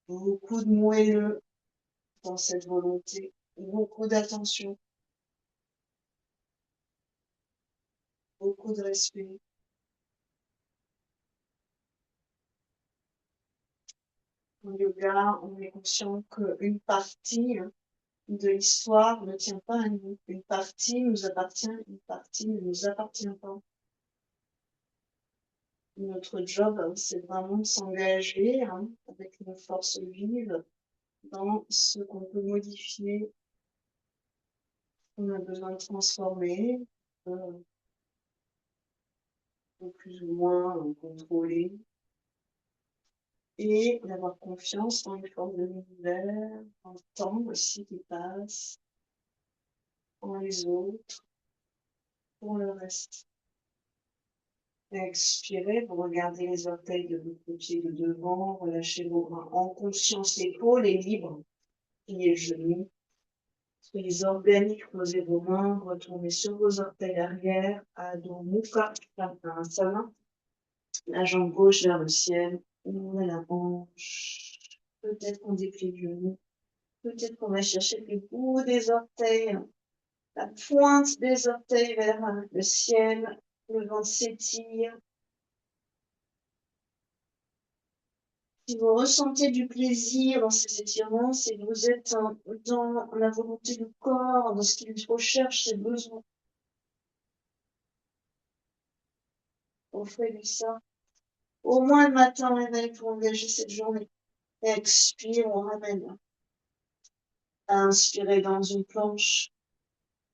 beaucoup de moelleux dans cette volonté, beaucoup d'attention, beaucoup de respect. En yoga, on est conscient qu'une partie de l'histoire ne tient pas à nous. Une partie nous appartient, une partie ne nous appartient pas. Notre job, c'est vraiment de s'engager avec nos forces vives dans ce qu'on peut modifier, qu'on a besoin de transformer, plus ou moins contrôler, et d'avoir confiance dans les forces de l'univers, en le temps aussi qui passe, en les autres, pour le reste. Expirez, vous regardez les orteils de votre pied de devant, relâchez vos bras en conscience, l'épaule est libre, pliez le genou, Soyez organiques, posez vos mains, retournez sur vos orteils arrière, Adho Mukha Konasana. La jambe gauche vers le ciel, ouvrez la hanche. Peut-être qu'on déplie le genou. Peut-être qu'on va chercher le bout des orteils, la pointe des orteils vers le ciel. Le ventre s'étire. Si vous ressentez du plaisir dans ces étirements, c'est que vous êtes dans la volonté du corps, dans ce qu'il recherche, ses besoins. Offrez-lui ça. Au moins le matin, réveil pour engager cette journée. Et expire, on ramène. Inspirez dans une planche.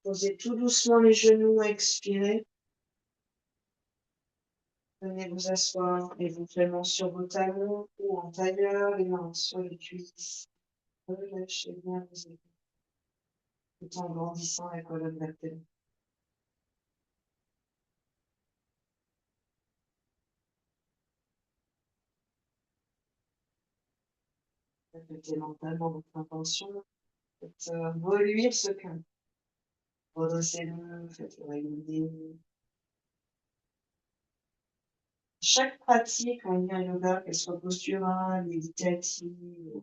Posez tout doucement les genoux, expirez. Venez vous asseoir éventuellement sur vos talons ou en tailleur, les mains sur les cuisses. Relâchez bien vos épaules, tout en grandissant la colonne vertébrale. Répétez mentalement votre intention. Faites reluire ce cœur. Redressez-le, faites-le rayonner. Chaque pratique en lien yoga, qu'elle soit posturale, méditative,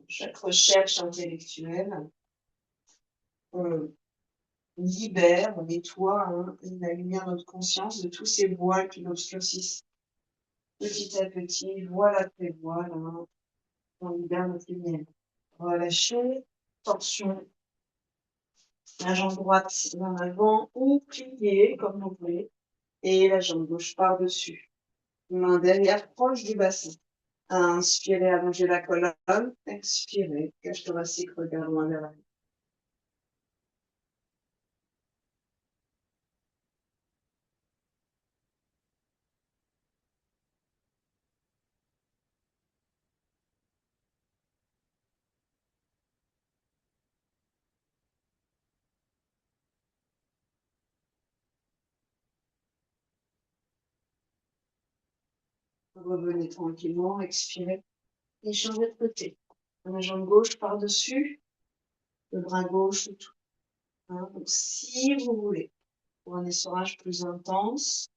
chaque recherche intellectuelle, on libère, on nettoie la lumière de notre conscience de tous ces voiles qui l'obscurcissent. Petit à petit, voile après voile, on libère notre lumière. Relâchez, torsion, la jambe droite en avant ou pliée comme vous voulez, et la jambe gauche par-dessus. Main derrière, proche du bassin. Inspirez, allongez la colonne. Expirez, cage thoracique, regard loin vers l'arrière. Revenez tranquillement, expirez. Et changez de côté. La jambe gauche par-dessus, le bras gauche, tout. Donc, si vous voulez, pour un essorage plus intense,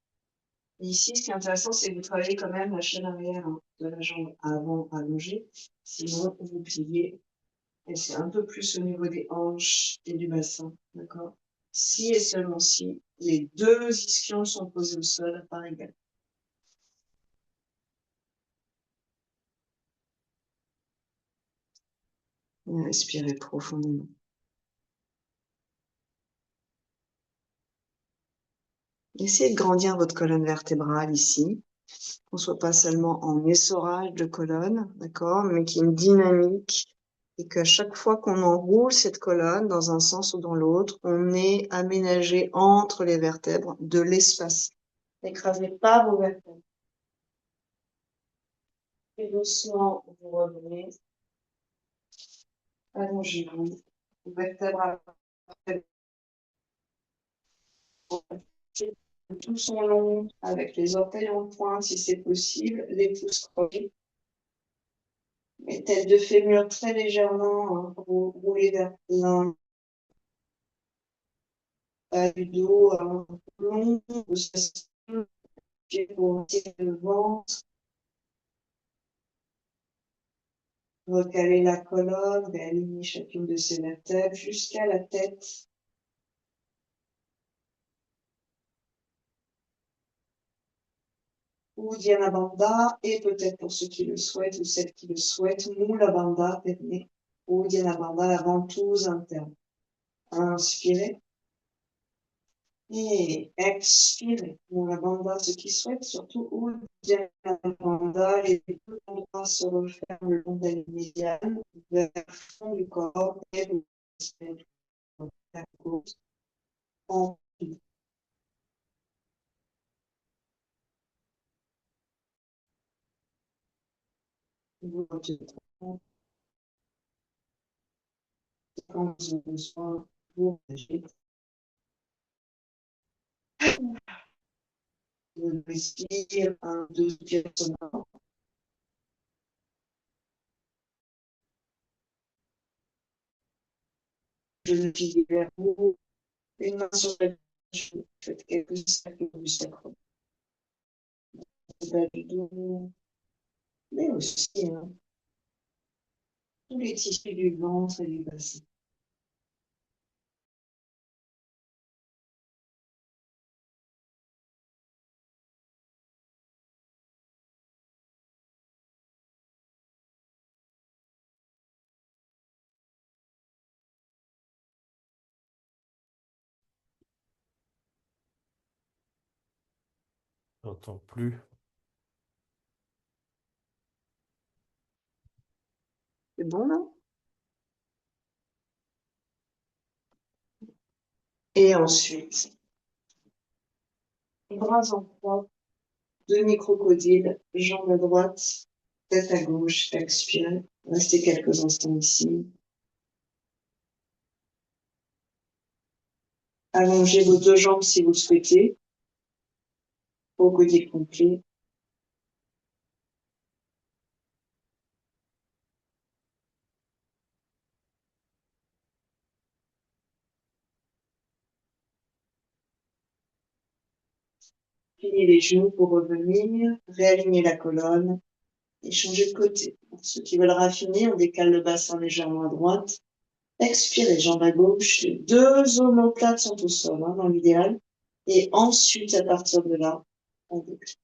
ici, ce qui est intéressant, c'est que vous travaillez quand même la chaîne arrière de la jambe avant allongée. Sinon, vous pliez. Et c'est un peu plus au niveau des hanches et du bassin. D'accord? Si et seulement si les deux ischions sont posés au sol à part égale. Respirez profondément. Essayez de grandir votre colonne vertébrale ici. Qu'on soit pas seulement en essorage de colonne, d'accord, mais qu'il y ait une dynamique et qu'à chaque fois qu'on enroule cette colonne dans un sens ou dans l'autre, on ait aménagé entre les vertèbres de l'espace. N'écrasez pas vos vertèbres. Et doucement, vous revenez. Allongez-vous. Vertèbres tout sont longs, avec les orteils en pointe si c'est possible, les pouces croisés. Les têtes de fémur très légèrement roulées vers l'un, du dos long, pour tirer le ventre, recaler la colonne, réaligner chacune de ses vertèbres jusqu'à la tête. Uddiyana Bandha, et peut-être pour ceux qui le souhaitent ou celles qui le souhaitent, Mula Bandha permet Uddiyana Bandha, la ventouse interne. Inspirez. Et expirez. Mula Bandha, ceux qui souhaitent, surtout Uddiyana Bandha, les deux bras se referment le long de la ligne médiane, vers le fond du corps et la cause. En vous quand vous avez besoin, vous agissez. Vous respirez un, deux, sonore. le pied vers haut, une main sur la joue. Faites quelques cercles du sacrum, bas du dos, mais aussi hein, tous les tissus du ventre et du bassin. J'entends plus. C'est bon, là? Et ensuite, bras en croix, demi-crocodile, jambe à droite, tête à gauche, expirez. Restez quelques instants ici. Allongez vos deux jambes si vous le souhaitez. Crocodile complet. Pliez les genoux pour revenir. Réalignez la colonne et changez de côté. Pour ceux qui veulent raffiner, on décale le bassin légèrement à droite. Expirez, jambe à gauche. Les deux omoplates sont au sol, hein, dans l'idéal. Et ensuite, à partir de là, on boucle.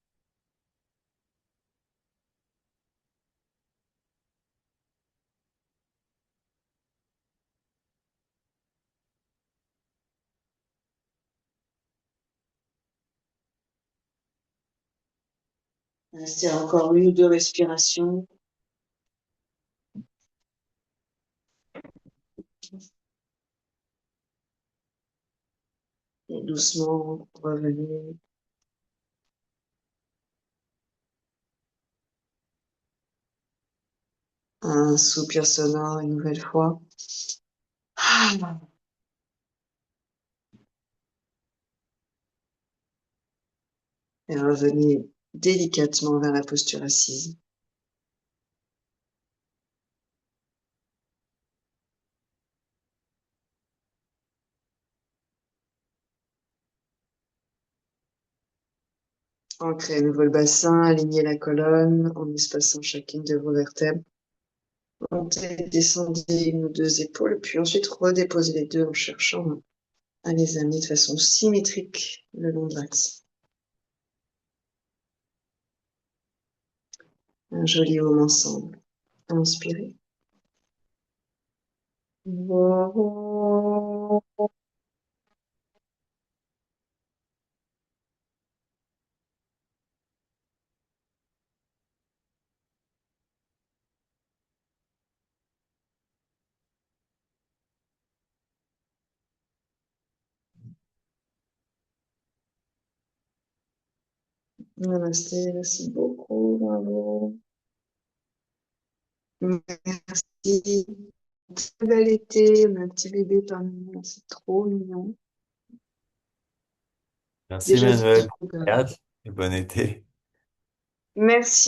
Restez encore une ou deux respirations. Et doucement, revenez. Un soupir sonore une nouvelle fois. Et revenez délicatement vers la posture assise. Ancrez à nouveau le bassin, alignez la colonne en espaçant chacune de vos vertèbres. Montez, descendez une ou deux épaules, puis ensuite redéposez les deux en cherchant à les amener de façon symétrique le long de l'axe. Un joli home ensemble. Inspirez. Namasté, merci beaucoup, bravo. Merci. Très bel été, on a un petit bébé parmi nous, c'est trop mignon. Merci Déjà Manuel dit. pour le voyage et bon été. Merci.